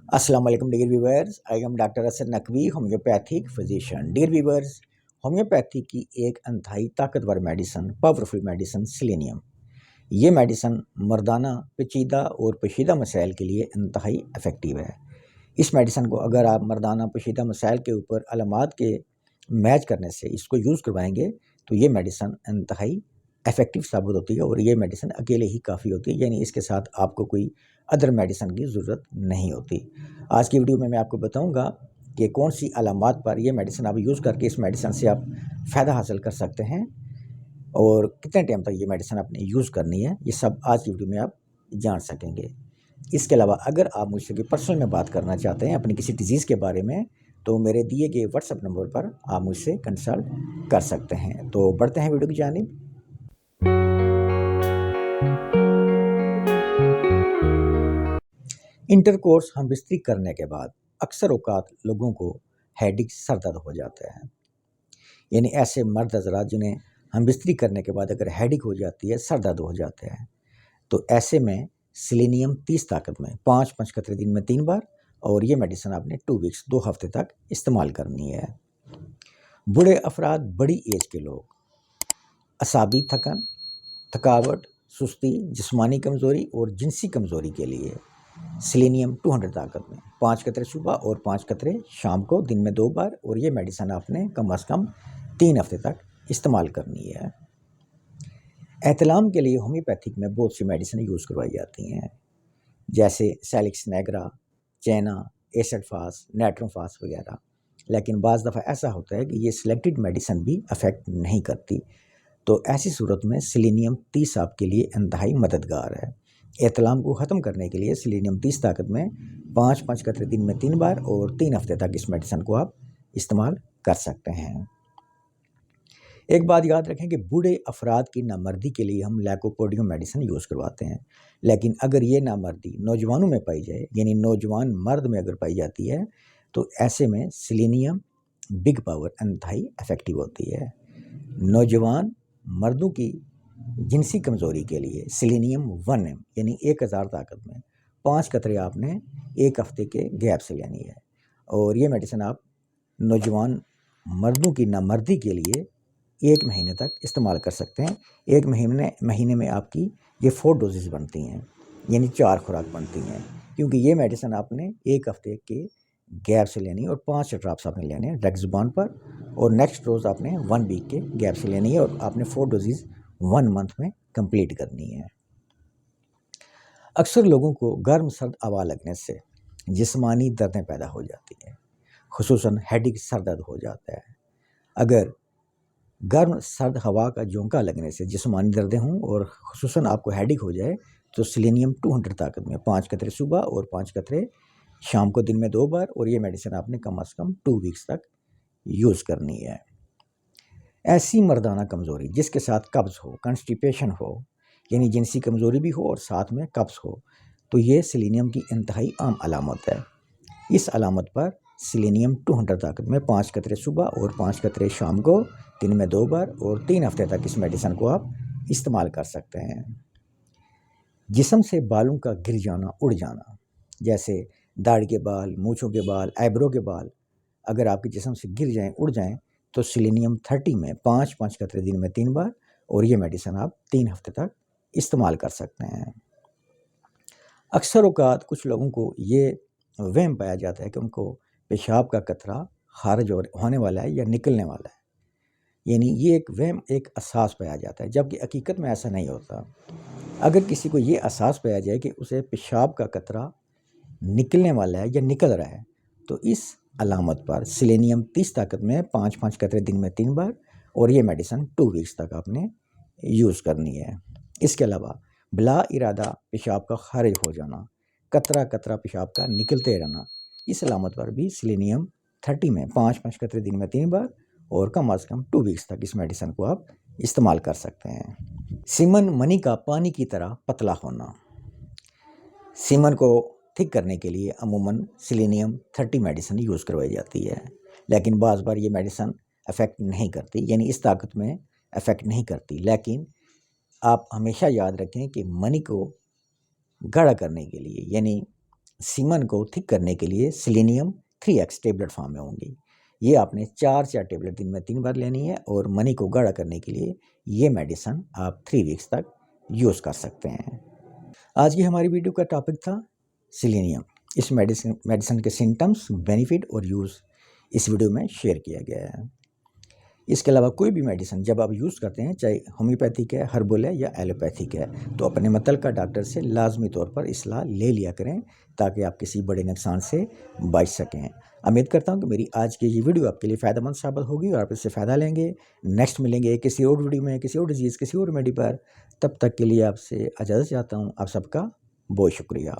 Assalamu alaikum dear viewers, I am doctor Asad Naqvi homeopathic physician. Dear viewers, homeopathy की एक अंतहाई ताकतवर मेडिसन, पावरफुल मेडिसन सिलेनियम। ये medicine मर्दाना पेचीदा और पोशीदा मसाइल के लिए इंतहाई इफ़ेक्टिव है। इस मेडिसन को अगर आप मर्दाना पोशीदा मसाइल के ऊपर अलामात के मैच करने से इसको यूज़ करवाएंगे तो ये मेडिसन इंतहाई इफ़ेक्टिव साबित होती है और ये मेडिसन अकेले ही काफ़ी होती है, यानी इसके साथ आपको कोई अदर मेडिसन की ज़रूरत नहीं होती। आज की वीडियो में मैं आपको बताऊंगा कि कौन सी अलामात पर ये मेडिसन आप यूज़ करके इस मेडिसन से आप फ़ायदा हासिल कर सकते हैं और कितने टाइम तक ये मेडिसन आपने यूज़ करनी है, ये सब आज की वीडियो में आप जान सकेंगे। इसके अलावा अगर आप मुझसे कोई पर्सनल में बात करना चाहते हैं अपनी किसी डिज़ीज़ के बारे में, तो मेरे दिए गए व्हाट्सएप नंबर पर आप मुझसे कंसल्ट कर सकते हैं। तो बढ़ते हैं वीडियो की जानिब। इंटरकोर्स हम बिस्तरी करने के बाद अक्सर औकात लोगों को हेडेक सर दर्द हो जाता है, यानी ऐसे मर्द हज़रात जिन्हें हम बिस्तरी करने के बाद अगर हेडेक हो जाती है, सर दर्द हो जाते हैं, तो ऐसे में सिलेनियम 30 ताकत में 5-5 कतरे दिन में 3 बार और ये मेडिसिन आपने 2 वीक्स 2 हफ्ते तक इस्तेमाल करनी है। बूढ़े अफराद, बड़ी एज के लोग, असाबी थकन, थकावट, सुस्ती, जिस्मानी कमज़ोरी और जिनसी कमज़ोरी के लिए सिलेनियम 200 ताकत में 5 कतरे सुबह और 5 कतरे शाम को दिन में 2 बार और ये मेडिसिन आपने कम से कम 3 हफ्ते तक इस्तेमाल करनी है। एहतलाम के लिए होम्योपैथिक में बहुत सी मेडिसिन यूज़ करवाई जाती हैं, जैसे सैलिक्स नेग्रा, चैना, एसिड फास, नेट्रोफास वगैरह, लेकिन बाज़ दफ़ा ऐसा होता है कि ये सिलेक्टेड मेडिसिन भी अफेक्ट नहीं करती। तो ऐसी सूरत में सिलेनियम 30 आपके लिए इंतहाई मददगार है। एहतलाम को ख़त्म करने के लिए सिलेनियम 30 ताकत में 5-5 कतरे दिन में 3 बार और 3 हफ्ते तक इस मेडिसिन को आप इस्तेमाल कर सकते हैं। एक बात याद रखें कि बूढ़े अफराद की नामर्दी के लिए हम लैकोपोडियम मेडिसिन यूज़ करवाते हैं, लेकिन अगर ये नामर्दी नौजवानों में पाई जाए, यानी नौजवान मर्द में अगर पाई जाती है, तो ऐसे में सिलेनियम बिग पावर इंतहाई इफ़ेक्टिव होती है। नौजवान मर्दों की जिनसी कमज़ोरी के लिए सिलेनियम 1M यानी 1000 ताकत में 5 कतरे आपने 1 हफ्ते के गैप से लेनी है और ये मेडिसिन आप नौजवान मर्दों की नामर्दी के लिए 1 महीने तक इस्तेमाल कर सकते हैं। 1 महीने में आपकी ये 4 डोजेस बनती हैं, यानी 4 खुराक बनती हैं, क्योंकि ये मेडिसिन आपने 1 हफ्ते के गैप से लेनी है और 5 ड्रॉप्स आपने लेने हैं डायरेक्ट ज़ुबान पर और नेक्स्ट डोज आपने 1 वीक के गैप से लेनी है और आपने 4 डोजेस 1 मंथ में कंप्लीट करनी है। अक्सर लोगों को गर्म सर्द हवा लगने से जिस्मानी दर्दें पैदा हो जाती हैं, खुसूसन हेडेक सर दर्द हो जाता है। अगर गर्म सर्द हवा का झोंका लगने से जिस्मानी दर्दें हों और खुसूसन आपको हेडेक हो जाए, तो सिलेनियम 200 ताकत में 5 कतरे सुबह और 5 कतरे शाम को दिन में 2 बार और ये मेडिसिन आपने कम से कम 2 वीक्स तक यूज़ करनी है। ऐसी मर्दाना कमज़ोरी जिसके साथ कब्ज़ हो, कॉन्स्टिपेशन हो, यानी जिनसी कमज़ोरी भी हो और साथ में कब्ज़ हो, तो ये सिलेनियम की इंतहाई आम अलामत है। इस अलामत पर सिलेनियम 200 ताकत में 5 कतरे सुबह और 5 कतरे शाम को दिन में 2 बार और 3 हफ्ते तक इस मेडिसिन को आप इस्तेमाल कर सकते हैं। जिस्म से बालों का गिर जाना, उड़ जाना, जैसे दाढ़ी के बाल, मूँछों के बाल, आईब्रो के बाल अगर आपके जिस्म से गिर जाएं, उड़ जाएं, तो सिलेनियम 30 में 5-5 कतरे दिन में 3 बार और ये मेडिसिन आप 3 हफ्ते तक इस्तेमाल कर सकते हैं। अक्सर औकात कुछ लोगों को ये वहम पाया जाता है कि उनको पेशाब का कतरा खारिज होने वाला है या निकलने वाला है, यानी ये एक वहम, एक एहसास पाया जाता है, जबकि हकीकत में ऐसा नहीं होता। अगर किसी को ये एहसास पाया जाए कि उसे पेशाब का कतरा निकलने वाला है या निकल रहा है, तो इस अलामत पर सिलेनियम 30 ताकत में 5-5 कतरे दिन में 3 बार और ये मेडिसिन 2 वीक्स तक आपने यूज़ करनी है। इसके अलावा बिला इरादा पेशाब का खारिज हो जाना, कतरा कतरा पेशाब का निकलते रहना, इस अलामत पर भी सिलेनियम 30 में 5-5 कतरे दिन में 3 बार और कम से कम 2 वीक्स तक इस मेडिसिन को आप इस्तेमाल कर सकते हैं। सीमन मनी का पानी की तरह पतला होना, सीमन को ठीक करने के लिए अमूमन सिलेनियम 30 मेडिसिन यूज़ करवाई जाती है, लेकिन बाज़ बार ये मेडिसिन अफेक्ट नहीं करती, यानी इस ताकत में अफेक्ट नहीं करती। लेकिन आप हमेशा याद रखें कि मनी को गाढ़ा करने के लिए, यानी सीमन को थिक करने के लिए सेलेनियम 3x टेबलेट फॉर्म में होंगी। ये आपने 4 टेबलेट दिन में 3 बार लेनी है, और मनी को गाढ़ा करने के लिए ये मेडिसिन आप 3 वीक्स तक यूज़ कर सकते हैं। आज की हमारी वीडियो का टॉपिक था सेलेनियम। इस मेडिसिन के सिम्टम्स, बेनिफिट और यूज़ इस वीडियो में शेयर किया गया है। इसके अलावा कोई भी मेडिसिन जब आप यूज़ करते हैं, चाहे होम्योपैथिक है, हर्बल है या एलोपैथिक है, तो अपने मुतल्लिका डॉक्टर से लाजमी तौर पर इस्लाह ले लिया करें, ताकि आप किसी बड़े नुकसान से बच सकें। उम्मीद करता हूं कि मेरी आज की ये वीडियो आपके लिए फ़ायदेमंद साबित होगी और आप इससे फ़ायदा लेंगे। नेक्स्ट मिलेंगे किसी और वीडियो में, किसी और डिजीज़, किसी और मेडी पर। तब तक के लिए आपसे इजाज़त चाहता हूँ। आप सबका बहुत शुक्रिया।